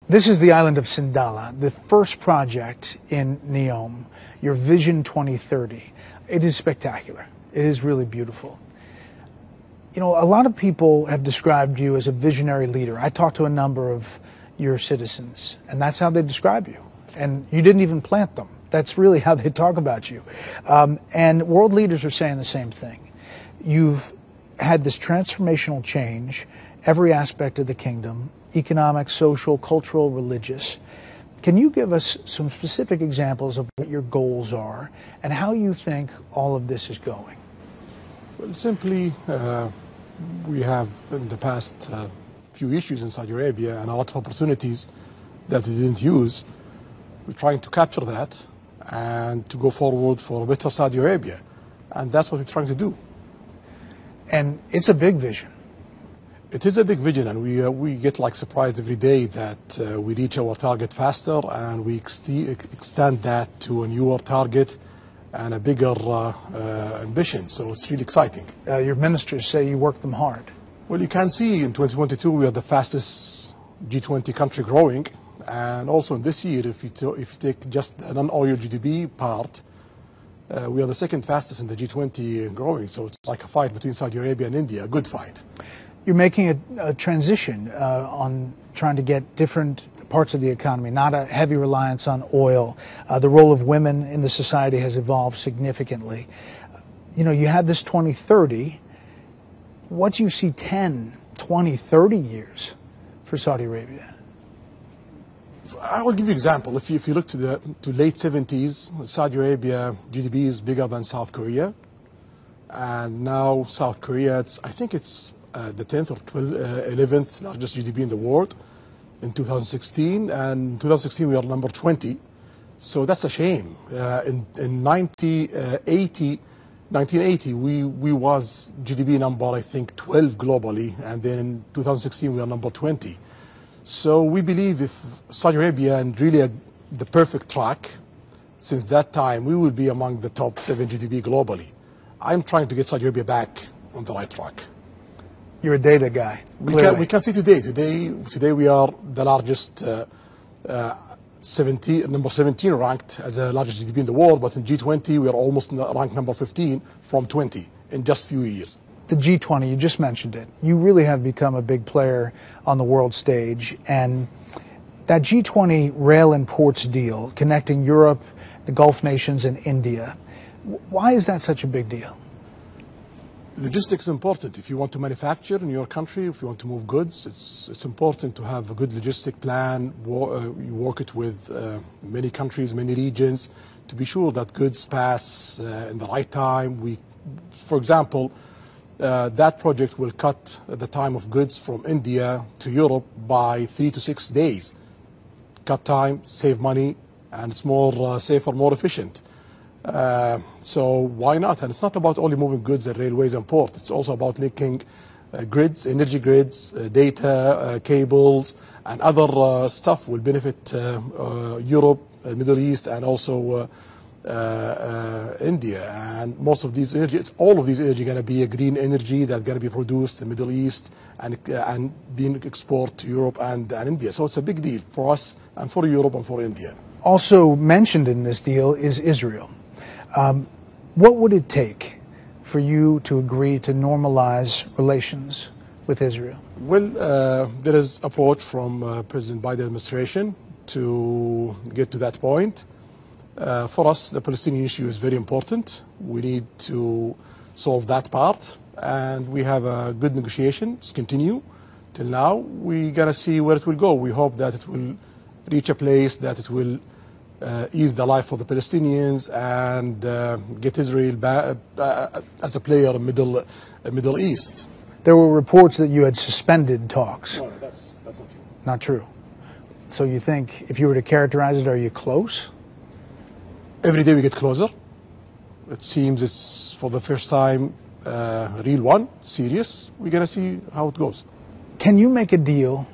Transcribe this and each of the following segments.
This is the island of Sindala, the first project in Neom, your Vision 2030. It is spectacular. It is really beautiful. You know, a lot of people have described you as a visionary leader. I talked to a number of your citizens, and that's how they describe you. And you didn't even plant them. That's really how they talk about you. And world leaders are saying the same thing. You've had this transformational change, every aspect of the kingdom, economic, social, cultural, religious. Can you give us some specific examples of what your goals are and how you think all of this is going? Well, simply, we have in the past few issues in Saudi Arabia and a lot of opportunities that we didn't use. We're trying to capture that and to go forward for a better Saudi Arabia. And that's what we're trying to do. And it's a big vision. It is a big vision, and we get like surprised every day that we reach our target faster, and we extend that to a newer target and a bigger ambition. So it's really exciting. Your ministers say you work them hard. Well, you can see in 2022 we are the fastest G20 country growing, and also in this year, if you take just the non-oil GDP part, we are the second fastest in the G20 growing. So it's like a fight between Saudi Arabia and India, a good fight. You're making a transition on trying to get different parts of the economy, not a heavy reliance on oil. The role of women in the society has evolved significantly. You know, you had this 2030. What do you see 10, 20, 30 years for Saudi Arabia? I will give you an example. If you look to late 70s, Saudi Arabia GDP is bigger than South Korea. And now South Korea, I think it's the 10th or 11th largest GDP in the world in 2016, and in 2016 we are number 20. So that's a shame. In 1980, we was GDP number, I think, 12 globally, and then in 2016 we are number 20. So we believe if Saudi Arabia and really the perfect track, since that time we will be among the top 7 GDP globally. I'm trying to get Saudi Arabia back on the right track. You're a data guy. We can see today we are the largest, number 17 ranked as the largest GDP in the world, but in G20 we are almost ranked number 15 from 20 in just a few years. The G20, you just mentioned it. You really have become a big player on the world stage, and that G20 rail and ports deal connecting Europe, the Gulf nations, and India, why is that such a big deal? Logistics is important. If you want to manufacture in your country, if you want to move goods, it's important to have a good logistic plan. You work it with many countries, many regions, to be sure that goods pass in the right time. For example, that project will cut the time of goods from India to Europe by 3 to 6 days. Cut time, save money, and it's more safer, more efficient. So why not? And it's not about only moving goods and railways and ports. It's also about linking grids, energy grids, data, cables, and other stuff will benefit Europe, Middle East, and also India. And most of these energy, all of these energy going to be a green energy that's going to be produced in the Middle East and being exported to Europe and India. So it's a big deal for us and for Europe and for India. Also mentioned in this deal is Israel. What would it take for you to agree to normalize relations with Israel? Well, there is approach from President Biden administration to get to that point. For us, the Palestinian issue is very important. We need to solve that part, and we have a good negotiations continue till now. We're gonna see where it will go. We hope that it will reach a place that it will ease the life for the Palestinians and get Israel back, as a player in Middle East. There were reports that you had suspended talks. No, that's not true. Not true. So you think, if you were to characterize it, are you close? Every day we get closer. It seems it's for the first time real one, serious. We're going to see how it goes. Can you make a deal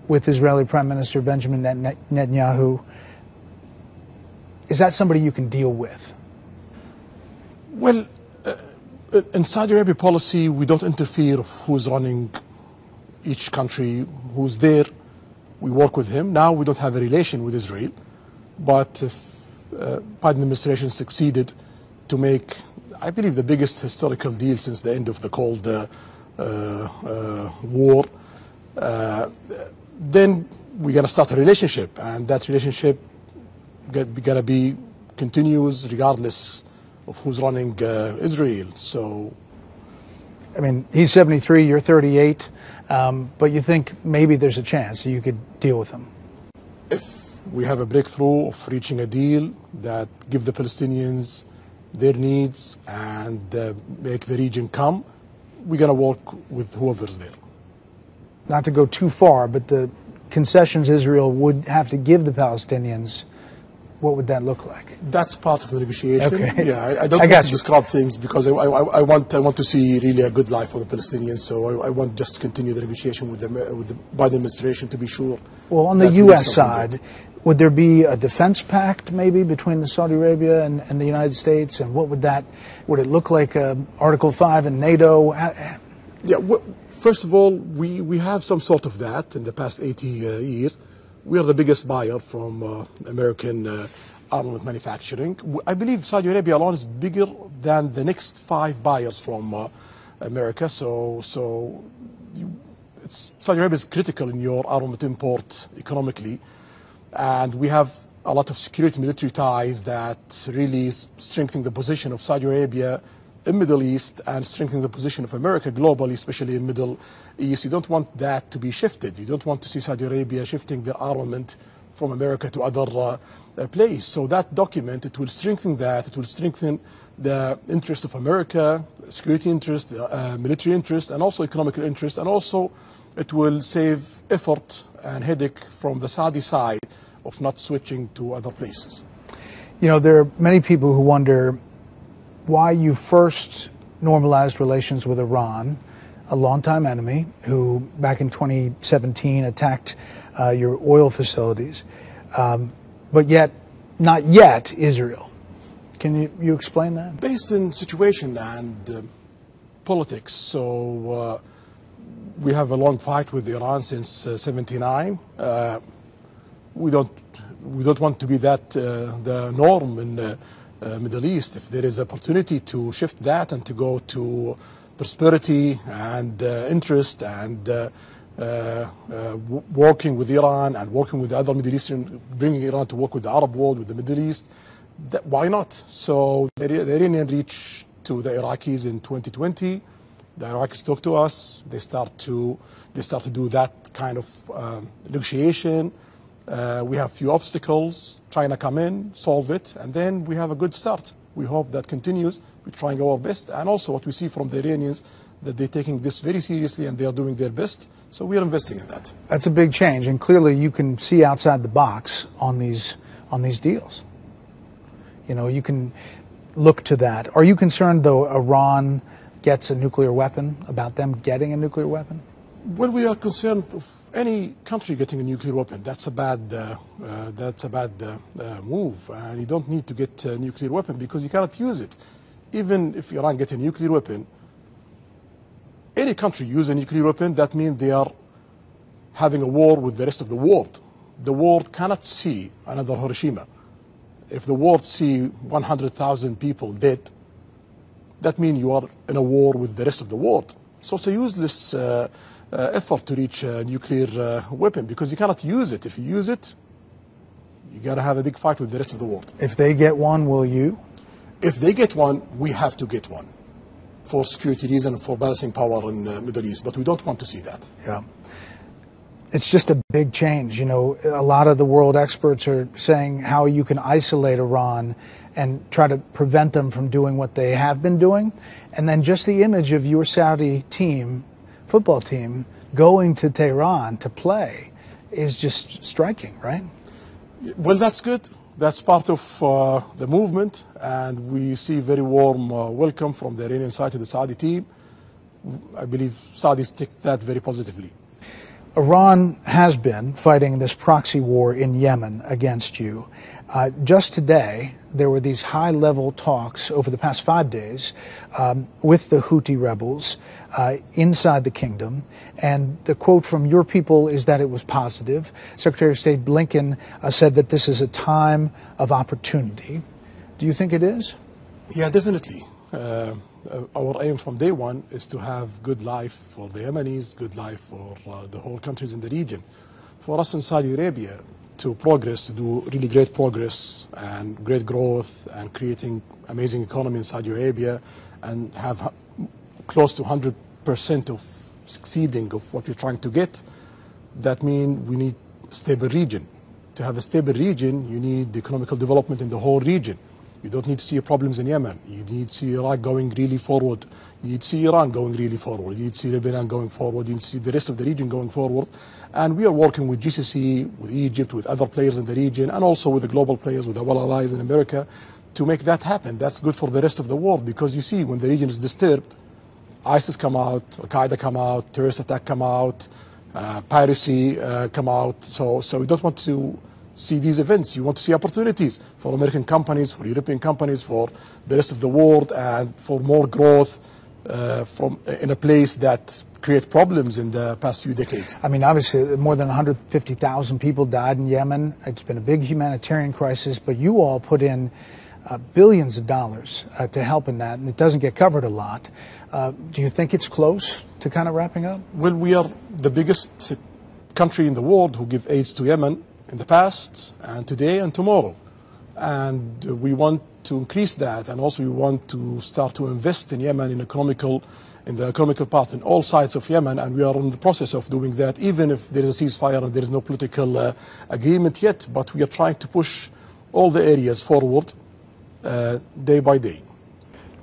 with Israeli Prime Minister Benjamin Netanyahu? Is that somebody you can deal with? Well, in Saudi Arabia policy, we don't interfere of who's running each country, who's there. We work with him. Now we don't have a relation with Israel, but if Biden administration succeeded to make, I believe, the biggest historical deal since the end of the Cold War, then we're going to start a relationship, and that relationship gonna be continues regardless of who's running Israel. So, I mean, he's 73, you're 38, but you think maybe there's a chance that you could deal with him? If we have a breakthrough of reaching a deal that give the Palestinians their needs and make the region come, we're going to work with whoever's there. Not to go too far, but the concessions Israel would have to give the Palestinians, what would that look like? That's part of the negotiation. Okay. Yeah, I don't want to describe things because I want to see really a good life for the Palestinians. So I want just to continue the negotiation with the Biden administration to be sure. Well, on the U.S. side, would there be a defense pact maybe between the Saudi Arabia and the United States? And what would it look like Article 5 in NATO? Yeah, first of all, we have some sort of that in the past 80 years. We are the biggest buyer from American armament manufacturing. I believe Saudi Arabia alone is bigger than the next 5 buyers from America. So Saudi Arabia is critical in your armament import economically. And we have a lot of security military ties that really strengthen the position of Saudi Arabia in Middle East and strengthening the position of America globally, especially in Middle East. You don't want that to be shifted. You don't want to see Saudi Arabia shifting their armament from America to other places. So that document, it will strengthen that. It will strengthen the interest of America, security interest, military interest, and also economic interest. And also it will save effort and headache from the Saudi side of not switching to other places. You know, there are many people who wonder why you first normalized relations with Iran, a longtime enemy who back in 2017 attacked your oil facilities, but yet not yet Israel. Can you explain that? Based on situation and politics. So we have a long fight with Iran since '79. We don't want to be that the norm in the Middle East. If there is opportunity to shift that and to go to prosperity and interest and working with Iran and working with other Middle Eastern, bringing Iran to work with the Arab world, with the Middle East, why not? So the Iranian reached to the Iraqis in 2020. The Iraqis talk to us. They start to do that kind of negotiation. We have few obstacles. China come in, solve it, and then we have a good start. We hope that continues. We're trying our best, and also what we see from the Iranians, that they're taking this very seriously and they are doing their best. So we are investing in that. That's a big change, and clearly you can see outside the box on these deals. You know, you can look to that. Are you concerned, though, Iran gets a nuclear weapon, about them getting a nuclear weapon? Well, we are concerned of any country getting a nuclear weapon. That's a bad move, and you don't need to get a nuclear weapon because you cannot use it. Even if Iran gets a nuclear weapon, any country use a nuclear weapon, that means they are having a war with the rest of the world. The world cannot see another Hiroshima. If the world see 100,000 people dead, that means you are in a war with the rest of the world. So it's a useless effort to reach a nuclear weapon because you cannot use it. If you use it, you got to have a big fight with the rest of the world. If they get one, will you? If they get one, we have to get one for security reasons, for balancing power in the Middle East. But we don't want to see that. Yeah. It's just a big change. You know, a lot of the world experts are saying how you can isolate Iran and try to prevent them from doing what they have been doing. And then just the image of your Saudi team, football team, going to Tehran to play is just striking, right? Well, that's good. That's part of the movement, and we see very warm welcome from the Iranian side to the Saudi team. I believe Saudis take that very positively. Iran has been fighting this proxy war in Yemen against you. Just today, there were these high-level talks over the past 5 days with the Houthi rebels inside the kingdom, and the quote from your people is that it was positive. Secretary of State Blinken said that this is a time of opportunity. Do you think it is? Yeah, definitely. Our aim from day one is to have good life for the Yemenis, good life for the whole countries in the region. For us in Saudi Arabia to progress, to do really great progress and great growth and creating amazing economy in Saudi Arabia and have close to 100% of succeeding of what we're trying to get, that means we need a stable region. To have a stable region, you need economical development in the whole region. You don't need to see problems in Yemen. You need to see Iraq going really forward. You need to see Iran going really forward. You need to see Lebanon going forward. You need to see the rest of the region going forward. And we are working with GCC, with Egypt, with other players in the region, and also with the global players, with our allies in America, to make that happen. That's good for the rest of the world, because you see, when the region is disturbed, ISIS come out, Al-Qaeda come out, terrorist attack come out, piracy come out. So we don't want to see these events. You want to see opportunities for American companies, for European companies, for the rest of the world, and for more growth in a place that create problems in the past few decades. I mean, obviously, more than 150,000 people died in Yemen. It's been a big humanitarian crisis, but you all put in billions of dollars to help in that, and it doesn't get covered a lot. Do you think it's close to kind of wrapping up? Well, we are the biggest country in the world who give aid to Yemen in the past and today and tomorrow. And we want to increase that, and also we want to start to invest in Yemen in the economical part in all sides of Yemen, and we are in the process of doing that, even if there is a ceasefire and there is no political agreement yet. But we are trying to push all the areas forward day by day.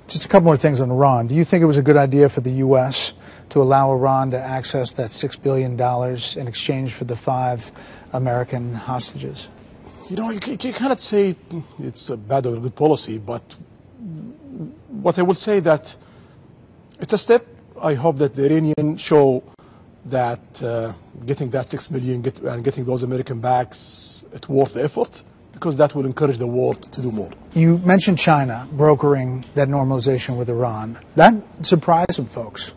Just a couple more things on Iran. Do you think it was a good idea for the U.S. to allow Iran to access that $6 billion in exchange for the 5 American hostages? You know, you cannot say it's a bad or a good policy, but what I would say that it's a step. I hope that the Iranians show that getting that $6 million and getting those American backs, it's worth the effort, because that will encourage the world to do more. You mentioned China brokering that normalization with Iran. That surprised some folks.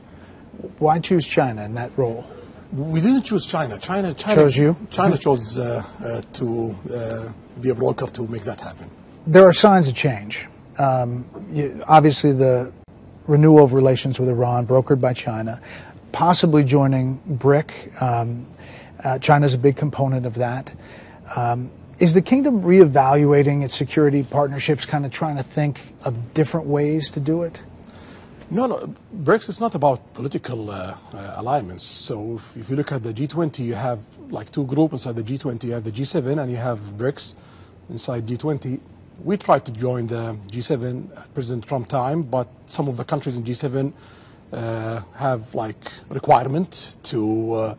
Why choose China in that role? We didn't choose China. China chose you? China chose to be a broker to make that happen. There are signs of change. Obviously, the renewal of relations with Iran, brokered by China, possibly joining BRIC. China's a big component of that. Is the kingdom reevaluating its security partnerships, kind of trying to think of different ways to do it? No, BRICS is not about political alignments. So if you look at the G20, you have like 2 groups inside the G20. You have the G7 and you have BRICS inside G20. We tried to join the G7 at President Trump time, but some of the countries in G7 have like requirement to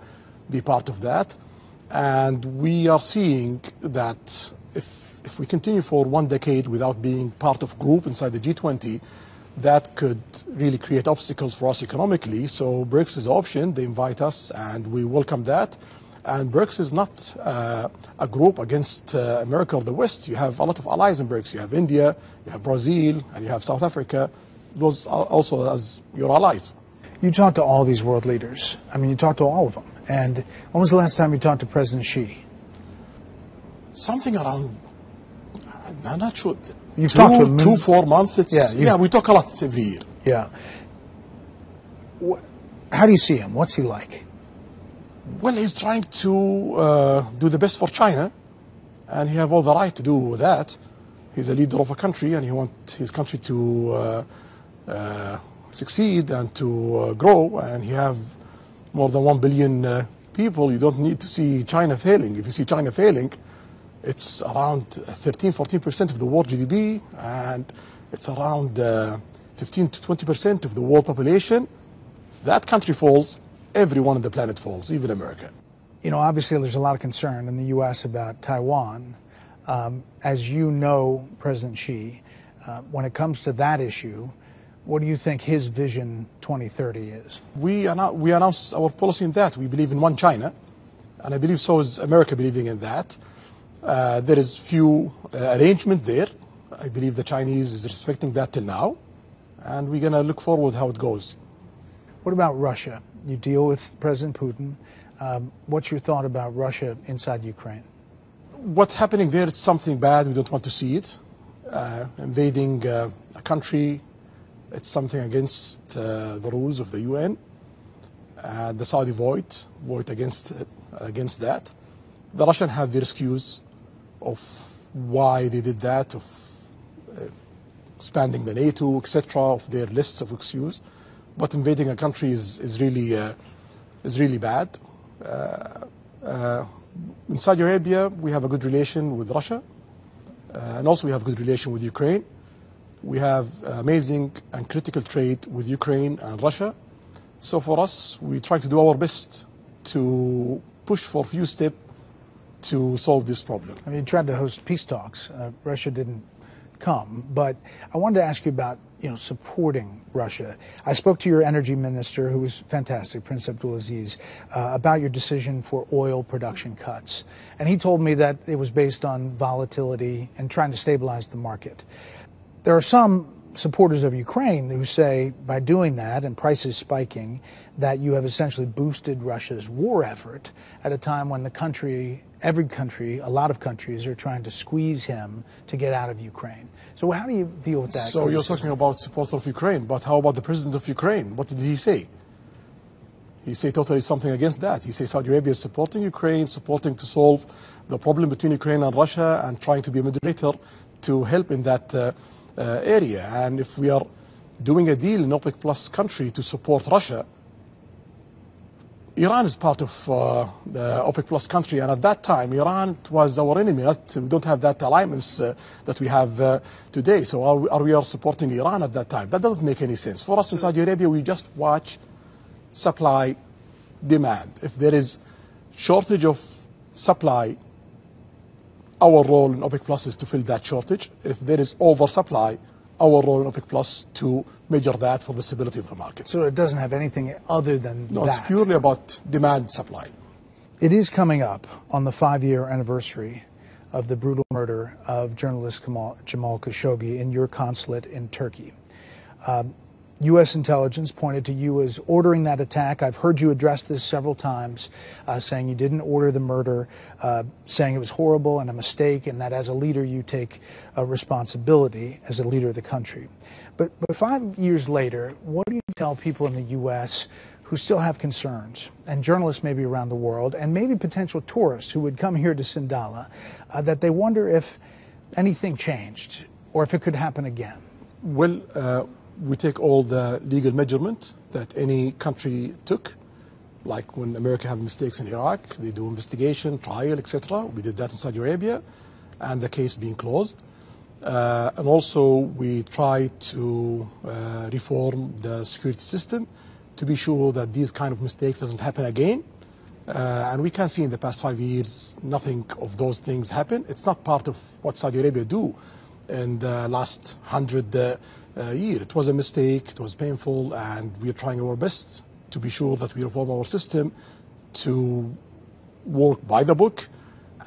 be part of that. And we are seeing that if we continue for 1 decade without being part of group inside the G20, that could really create obstacles for us economically. So BRICS is an option. They invite us, and we welcome that. And BRICS is not a group against America or the West. You have a lot of allies in BRICS. You have India, you have Brazil, and you have South Africa. Those are also as your allies. You talked to all these world leaders. I mean, you talked to all of them. And when was the last time you talked to President Xi? Something around, I'm not sure. You've talked to him 2-4 months. Yeah, we talk a lot every year. Yeah. How do you see him? What's he like? Well, he's trying to do the best for China, and he have all the right to do that. He's a leader of a country, and he wants his country to succeed and to grow. And he have more than 1 billion people. You don't need to see China failing. If you see China failing, it's around 13-14% of the world GDP, and it's around 15 to 20% of the world population. If that country falls, everyone on the planet falls, even America. You know, obviously there's a lot of concern in the U.S. about Taiwan. As you know, President Xi, when it comes to that issue, What do you think his Vision 2030 is? We announced our policy in that. We believe in one China, and I believe so is America believing in that. There is few arrangement there. I believe the Chinese is respecting that till now, and we're going to look forward how it goes. What about Russia? You deal with President Putin. What's your thought about Russia inside Ukraine? What's happening there, it's something bad. We don't want to see it. Invading a country, it's something against the rules of the UN. The Saudi vote against that. The Russians have their excuse of why they did that, of expanding the NATO, etc., of their lists of excuses. But invading a country is really bad. In Saudi Arabia, we have a good relation with Russia, and also we have a good relation with Ukraine. We have amazing and critical trade with Ukraine and Russia. So for us, we try to do our best to push for a few steps to solve this problem. I mean, you tried to host peace talks. Russia didn't come, but I wanted to ask you about supporting Russia. I spoke to your energy minister, who was fantastic, Prince Abdulaziz, about your decision for oil production cuts. And he told me that it was based on volatility and trying to stabilize the market. There are some supporters of Ukraine who say by doing that and prices spiking that you have essentially boosted Russia's war effort at a time when the country, every country, a lot of countries are trying to squeeze him to get out of Ukraine. So how do you deal with that? So you're talking about support of Ukraine, but how about the president of Ukraine? What did he say? He said totally something against that. He says Saudi Arabia is supporting Ukraine, supporting to solve the problem between Ukraine and Russia and trying to be a mediator to help in that area. And if we are doing a deal in OPEC Plus country to support Russia, Iran is part of the OPEC Plus country, and at that time Iran was our enemy. We don't have that alliance that we have today. So are we supporting Iran at that time? That doesn't make any sense. For us in Saudi Arabia, we just watch supply, demand. If there is shortage of supply, our role in OPEC Plus is to fill that shortage. If there is oversupply, our role in OPEC Plus to measure that for the stability of the market. So it doesn't have anything other than that? No, it's purely about demand supply. It is coming up on the 5-year anniversary of the brutal murder of journalist Jamal Khashoggi in your consulate in Turkey. U.S. intelligence pointed to you as ordering that attack. I've heard you address this several times, saying you didn't order the murder, saying it was horrible and a mistake, and that as a leader you take a responsibility as a leader of the country. But 5 years later, what do you tell people in the U.S. who still have concerns, and journalists maybe around the world, and maybe potential tourists who would come here to Sindala, that they wonder if anything changed or if it could happen again? Well, we take all the legal measurement that any country took, like when America have mistakes in Iraq, they do investigation, trial, etc. We did that in Saudi Arabia, and the case being closed. And also we try to reform the security system to be sure that these kind of mistakes doesn't happen again. And we can see in the past 5 years, nothing of those things happen. It's not part of what Saudi Arabia do in the last 100 years. It was a mistake, it was painful, and we are trying our best to be sure that we reform our system to work by the book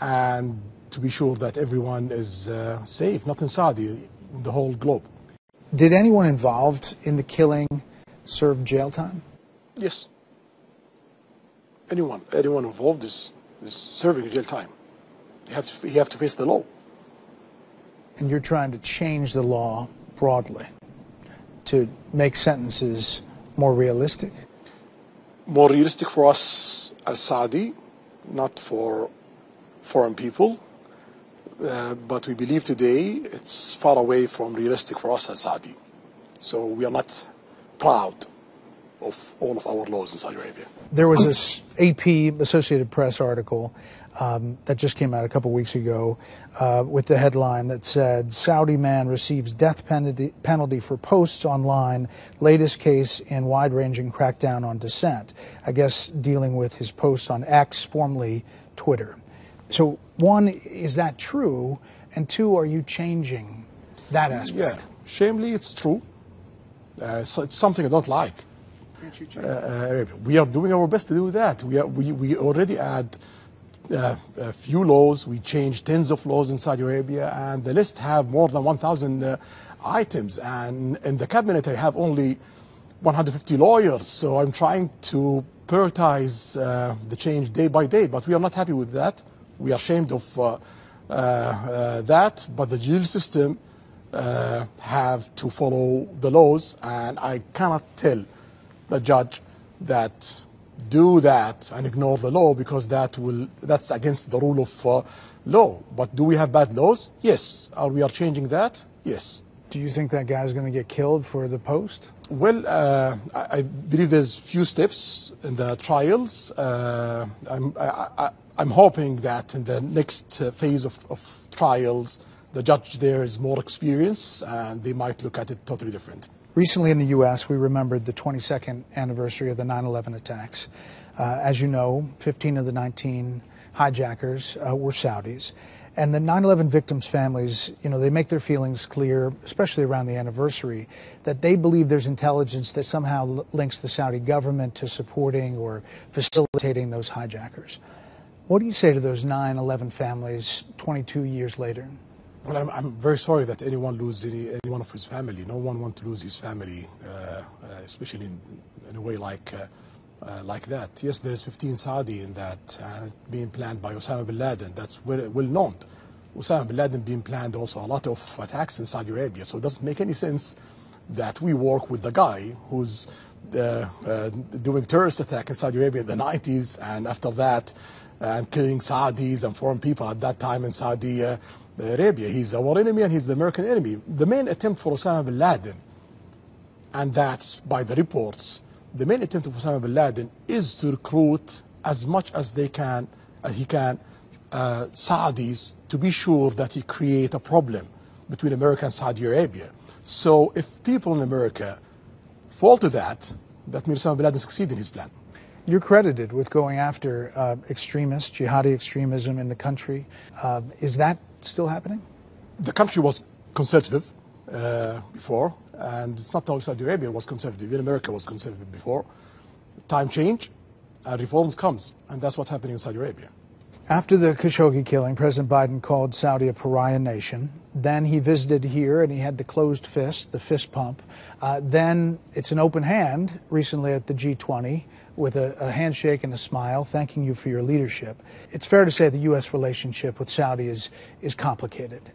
and to be sure that everyone is safe, not in Saudi, in the whole globe. Did anyone involved in the killing serve jail time? Yes. Anyone involved is serving jail time. You have to face the law. And you're trying to change the law broadly to make sentences more realistic? More realistic for us as Saudi, not for foreign people. But we believe today it's far away from realistic for us as Saudi. So we are not proud of all of our laws in Saudi Arabia. There was this AP, Associated Press article that just came out a couple weeks ago with the headline that said, Saudi man receives death penalty for posts online, latest case in wide-ranging crackdown on dissent. I guess dealing with his posts on X, formerly Twitter. So one, is that true? And two, are you changing that aspect? Yeah, shamefully it's true. So it's something I don't like. We are doing our best to do that. We already add a few laws. We changed tens of laws in Saudi Arabia, and the list have more than 1,000 items. And in the cabinet, I have only 150 lawyers. So I'm trying to prioritize the change day by day. But we are not happy with that. We are ashamed of that. But the judicial system have to follow the laws, and I cannot tell the judge that do that and ignore the law, because that's against the rule of law. But do we have bad laws? Yes. Are we changing that? Yes. Do you think that guy's going to get killed for the post? Well, I believe there's few steps in the trials. I'm hoping that in the next phase of trials, the judge there is more experienced and they might look at it totally different. Recently in the U.S., we remembered the 22nd anniversary of the 9/11 attacks. As you know, 15 of the 19 hijackers were Saudis. And the 9/11 victims' families, they make their feelings clear, especially around the anniversary, that they believe there's intelligence that somehow links the Saudi government to supporting or facilitating those hijackers. What do you say to those 9/11 families 22 years later? Well, I'm very sorry that anyone lose any one of his family. No one wants to lose his family, especially in a way like that. Yes, there is 15 Saudi in that, being planned by Osama bin Laden. That's well known. Osama bin Laden being planned also a lot of attacks in Saudi Arabia. So it doesn't make any sense that we work with the guy who's doing terrorist attack in Saudi Arabia in the 90s, and after that, and killing Saudis and foreign people at that time in Saudi Arabia. He's our enemy and he's the American enemy. The main attempt for Osama bin Laden, and that's by the reports, the main attempt of Osama bin Laden is to recruit as much as he can, Saudis, to be sure that he create a problem between America and Saudi Arabia. So if people in America fall to that, that means Osama bin Laden succeed in his plan. You're credited with going after extremists, jihadi extremism in the country. Is that still happening? The country was conservative before, and it's not only Saudi Arabia was conservative, even America was conservative before. Time change, and reforms comes, and that's what's happening in Saudi Arabia. After the Khashoggi killing, President Biden called Saudi a pariah nation. Then he visited here and he had the closed fist, the fist pump. Then it's an open hand recently at the G20 with a handshake and a smile, thanking you for your leadership. It's fair to say the U.S. relationship with Saudi is complicated.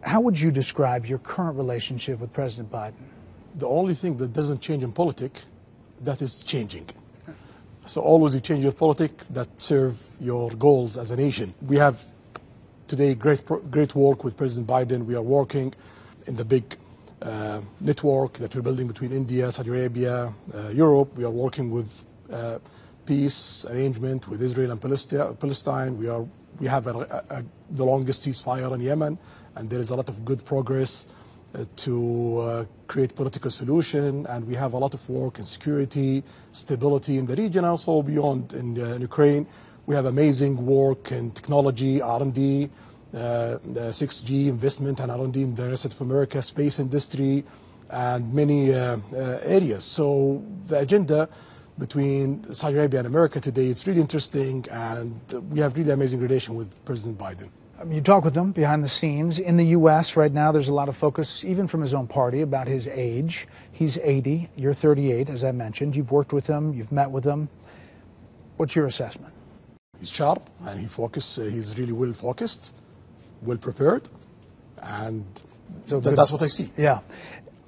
How would you describe your current relationship with President Biden? The only thing that doesn't change in politics, that is changing. So always you change your politics that serve your goals as a nation. We have today great work with President Biden. We are working in the big network that we're building between India, Saudi Arabia, Europe. We are working with peace arrangement with Israel and Palestine. We have the longest ceasefire in Yemen, and there is a lot of good progress to create political solution, and we have a lot of work in security, stability in the region, also beyond in Ukraine. We have amazing work in technology, R&D, 6G investment and R&D in the rest of America, space industry, and many areas. So the agenda between Saudi Arabia and America today, it's really interesting, and we have really amazing relation with President Biden. You talk with him behind the scenes. In the U.S. right now, there's a lot of focus, even from his own party, about his age. He's 80, you're 38, as I mentioned. You've worked with him, you've met with him. What's your assessment? He's sharp, and he's really well focused, well prepared, and so that's what I see. Yeah.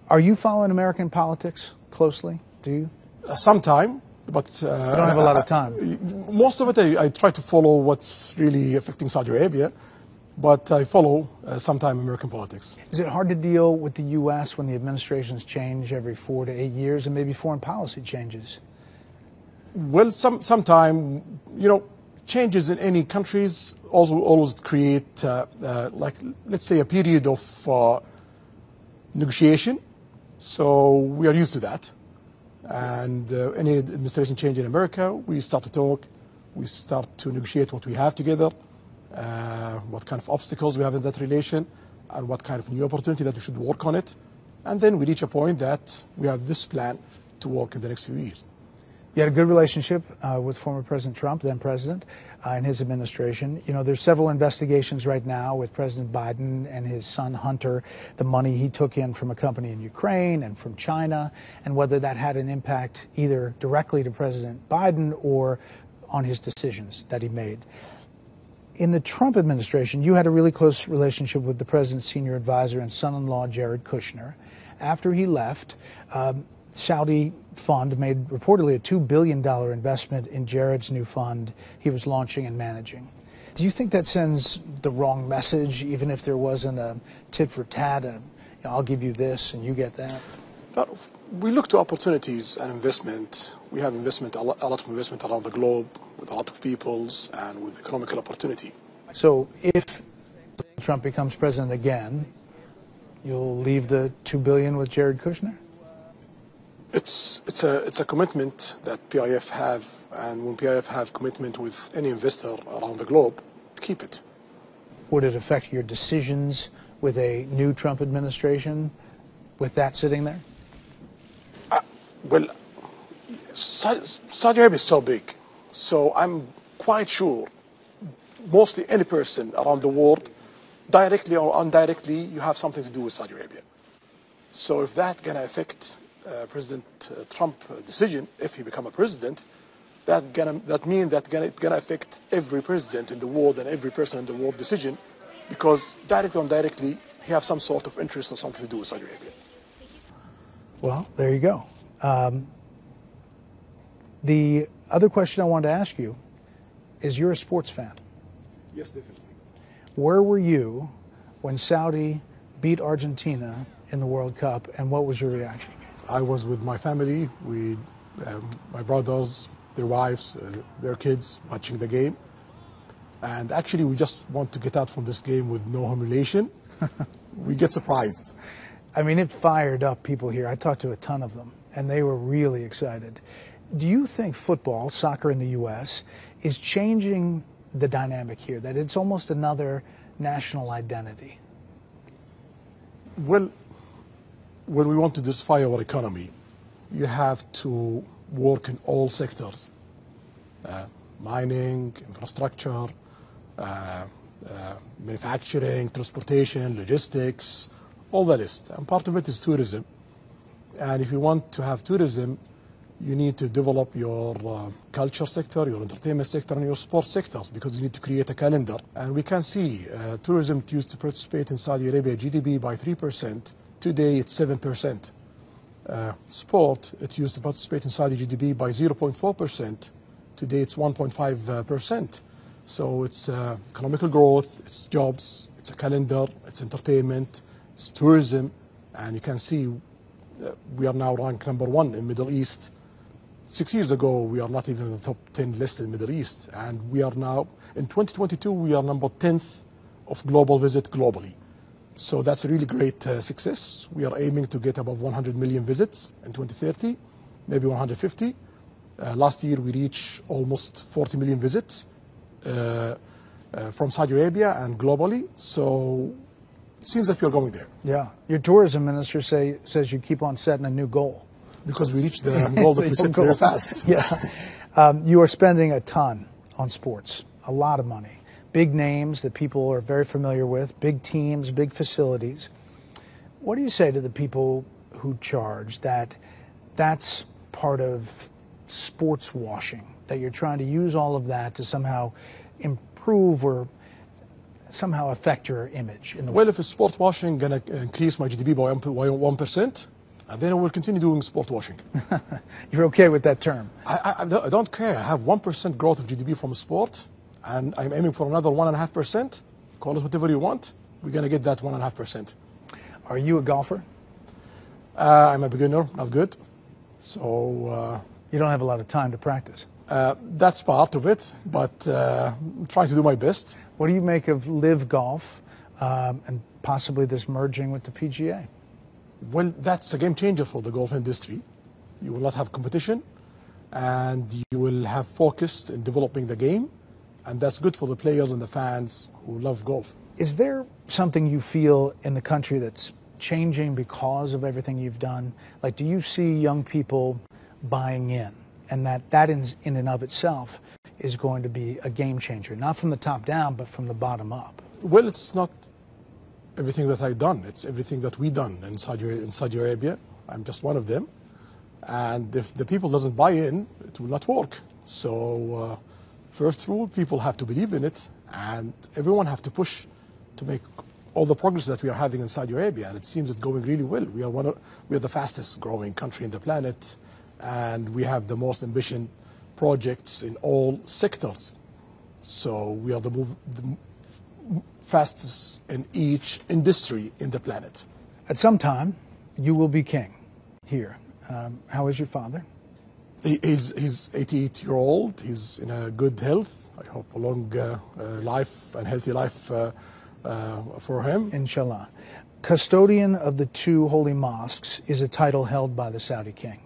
Are you following American politics closely? Do you? Sometime, but you don't have a lot of time. Most of it, I try to follow what's really affecting Saudi Arabia, but I follow sometime American politics. Is it hard to deal with the U.S. when the administrations change every 4 to 8 years and maybe foreign policy changes? Well, sometime, changes in any countries always create, like, let's say, a period of negotiation. So we are used to that. And any administration change in America, we start to talk, we start to negotiate what we have together, what kind of obstacles we have in that relation, and what kind of new opportunity that we should work on it. And then we reach a point that we have this plan to work in the next few years. You had a good relationship with former President Trump, then President, and his administration. You know, there's several investigations right now with President Biden and his son Hunter, the money he took in from a company in Ukraine and from China, and whether that had an impact either directly to President Biden or on his decisions that he made. In the Trump administration, you had a really close relationship with the president's senior advisor and son-in-law, Jared Kushner. After he left, Saudi fund made reportedly a $2 billion investment in Jared's new fund he was launching and managing. Do you think that sends the wrong message, even if there wasn't a tit for tat, I'll give you this and you get that? We look to opportunities and investment. We have investment, a lot of investment around the globe with a lot of peoples and with economical opportunity. So if Trump becomes president again, you'll leave the $2 billion with Jared Kushner? It's a commitment that PIF have, and when PIF have commitment with any investor around the globe, keep it. Would it affect your decisions with a new Trump administration with that sitting there? Well, Saudi Arabia is so big, so I'm quite sure mostly any person around the world, directly or indirectly, you have something to do with Saudi Arabia. So if that going to affect President Trump decision, if he become a president, that means that it's going to affect every president in the world and every person in the world decision, because directly or indirectly, he have some sort of interest or something to do with Saudi Arabia. Well, there you go. The other question I wanted to ask you is, you're a sports fan. Yes, definitely. Where were you when Saudi beat Argentina in the World Cup, and what was your reaction? I was with my family, my brothers, their wives, their kids, watching the game. And actually, we just want to get out from this game with no humiliation. We get surprised. I mean, it fired up people here. I talked to a ton of them, and they were really excited. Do you think football, soccer in the U.S., is changing the dynamic here, that it's almost another national identity? Well, when we want to diversify our economy, you have to work in all sectors. Mining, infrastructure, manufacturing, transportation, logistics, all the list. And part of it is tourism. And if you want to have tourism, you need to develop your culture sector, your entertainment sector, and your sports sectors, because you need to create a calendar. And we can see tourism used to participate in Saudi Arabia GDP by 3%. Today it's 7%. Sport, it used to participate in Saudi GDP by 0.4%. Today it's 1.5%. So it's economical growth, it's jobs, it's a calendar, it's entertainment, it's tourism. And you can see we are now ranked #1 in Middle East. 6 years ago, we are not even in the top 10 list in Middle East. And we are now, in 2022, we are number 10th of global visit globally. So that's a really great success. We are aiming to get above 100 million visits in 2030, maybe 150. Last year, we reached almost 40 million visits from Saudi Arabia and globally. So it seems that we are going there. Yeah. Your tourism minister says you keep on setting a new goal. Because we reached the goal that we set very fast. Yeah. You are spending a ton on sports, a lot of money. Big names that people are very familiar with, big teams, big facilities. What do you say to the people who charge that that's part of sports washing, that you're trying to use all of that to somehow improve or somehow affect your image in the Well, if it's sport washing going to increase my GDP by 1%, and then I will continue doing sport washing. You're okay with that term? I don't care. I have 1% growth of GDP from sport, and I'm aiming for another 1.5%. Call it whatever you want. We're going to get that 1.5%. Are you a golfer? I'm a beginner, not good. So you don't have a lot of time to practice. That's part of it, but I'm trying to do my best. What do you make of live golf and possibly this merging with the PGA? Well, that's a game changer for the golf industry. You will not have competition, and you will have focused in developing the game, and that's good for the players and the fans who love golf. Is there something you feel in the country that's changing because of everything you've done? Like, do you see young people buying in, and that in and of itself is going to be a game changer, not from the top down, but from the bottom up? Well, it's not everything that I've done. It's everything that we done in Saudi Arabia. I'm just one of them. And if the people doesn't buy in, it will not work. So first rule, people have to believe in it, and everyone have to push to make all the progress that we are having in Saudi Arabia. And it seems it's going really well. We are the fastest growing country in the planet, and we have the most ambitious projects in all sectors. So we are the fastest in each industry in the planet. At some time, you will be king here. How is your father? He's 88-year-old. He's in a good health. I hope a long life and healthy life for him. Inshallah. Custodian of the two holy mosques is a title held by the Saudi king.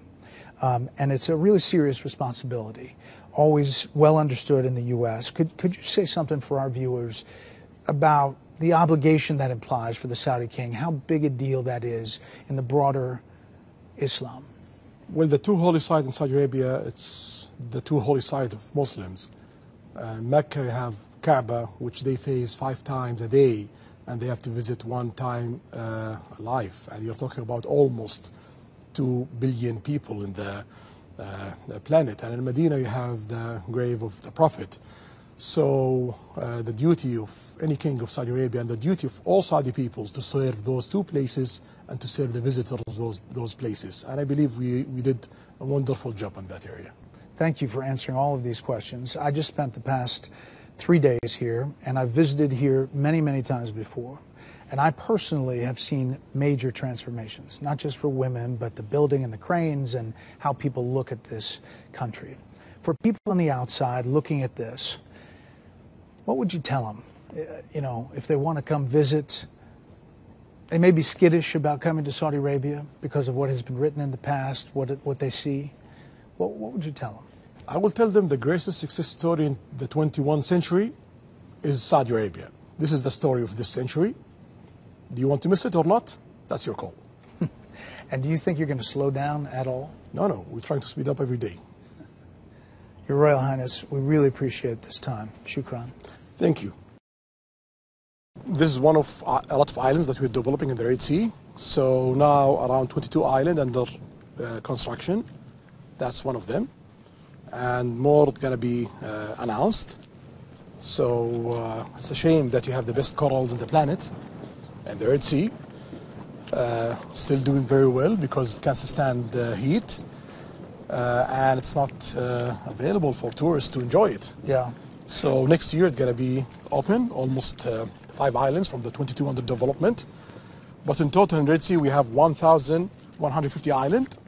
And it's a really serious responsibility, always well understood in the U.S. Could you say something for our viewers about the obligation that implies for the Saudi king, how big a deal that is in the broader Islam? Well, the two holy sites in Saudi Arabia, it's the two holy sites of Muslims. Mecca, you have Kaaba, which they face 5 times a day, and they have to visit 1 time a life. And you're talking about almost 2 billion people in the planet. And in Medina, you have the grave of the Prophet. So the duty of any king of Saudi Arabia and the duty of all Saudi peoples to serve those 2 places and to serve the visitors of those places. And I believe we did a wonderful job in that area. Thank you for answering all of these questions. I just spent the past 3 days here, and I've visited here many, many times before. And I personally have seen major transformations, not just for women, but the building and the cranes and how people look at this country. For people on the outside looking at this, what would you tell them? You know, if they want to come visit, they may be skittish about coming to Saudi Arabia because of what has been written in the past, what they see. What would you tell them? I will tell them the greatest success story in the 21st century is Saudi Arabia. This is the story of this century. Do you want to miss it or not? That's your call. And do you think you're going to slow down at all? No, we're trying to speed up every day. Your Royal Highness, we really appreciate this time. Shukran. Thank you. This is one of a lot of islands that we're developing in the Red Sea. So now around 22 islands under construction. That's one of them. And more going to be announced. So it's a shame that you have the best corals in the planet and the Red Sea. Still doing very well because it can stand heat. And it's not available for tourists to enjoy it. Yeah. So next year it's going to be open, almost 5 islands from the 22 under development. But in total in Red Sea we have 1,150 islands.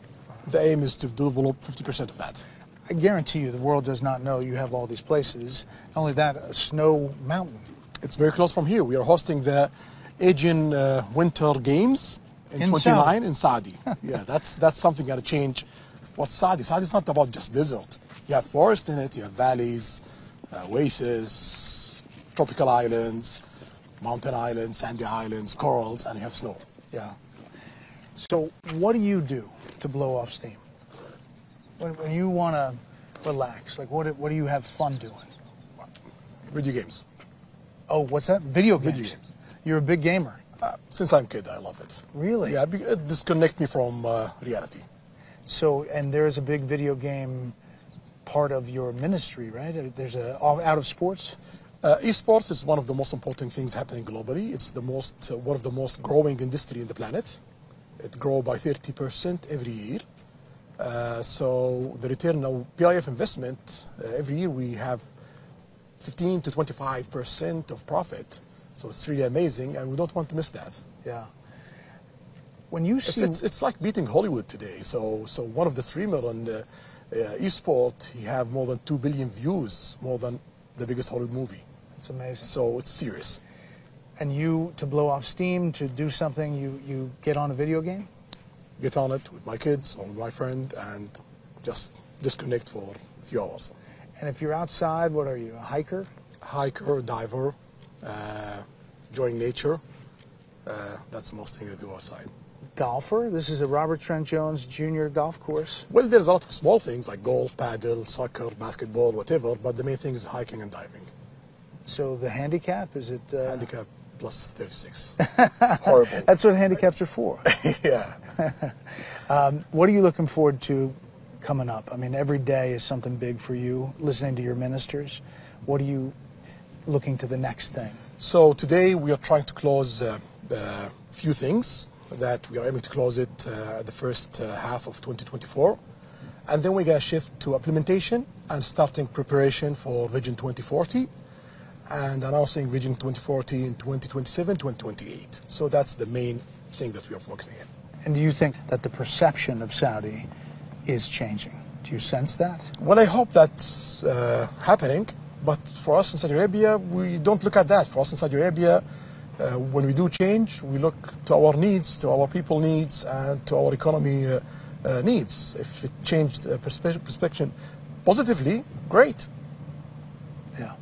The aim is to develop 50% of that. I guarantee you the world does not know you have all these places. Not only that, a snow mountain. It's very close from here. We are hosting the Asian Winter Games in 29 in Saudi. Yeah, that's something got to change. What's Saudi? Saudi is not about just desert. You have forest in it, you have valleys, oases, tropical islands, mountain islands, sandy islands, corals, and you have snow. Yeah. So what do you do to blow off steam? When you want to relax, like what do you have fun doing? Video games. Oh, what's that? Video games. Video games. You're a big gamer. Since I'm a kid, I love it. Really? Yeah, it disconnects me from reality. So, and there's a big video game part of your ministry, right? There's out of sports? Esports is one of the most important things happening globally. It's the most one of the most growing industry in the planet. It grows by 30% every year. So the return of PIF investment, every year we have 15 to 25% of profit. So it's really amazing, and we don't want to miss that. Yeah. When you see, it's like beating Hollywood today. So one of the streamers on esport, he have more than 2 billion views, more than the biggest Hollywood movie. It's amazing. So it's serious. And you, to blow off steam, to do something, you get on a video game? Get on it with my kids or with my friend and just disconnect for a few hours. And if you're outside, what are you, a hiker? Hiker, diver, enjoying nature. That's the most thing I do outside. Golfer? This is a Robert Trent Jones Jr. golf course. Well, there's a lot of small things like golf, paddle, soccer, basketball, whatever, but the main thing is hiking and diving. So the handicap, is it... Handicap plus 36. It's horrible. That's what handicaps are for. Yeah. What are you looking forward to coming up? I mean, every day is something big for you, listening to your ministers. What are you looking to the next thing? So today we are trying to close a few things that we are aiming to close it the first half of 2024. And then we're going to shift to implementation and starting preparation for Vision 2040 and announcing Vision 2040 in 2027, 2028. So that's the main thing that we are focusing on. And do you think that the perception of Saudi is changing? Do you sense that? Well, I hope that's happening. But for us in Saudi Arabia, we don't look at that. For us in Saudi Arabia, when we do change, we look to our needs, to our people needs, and to our economy needs. If it changed perspective positively, great. Yeah.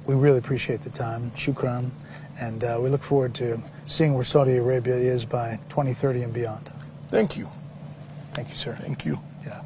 We really appreciate the time. Shukran. And we look forward to seeing where Saudi Arabia is by 2030 and beyond. Thank you. Thank you, sir. Thank you. Yeah.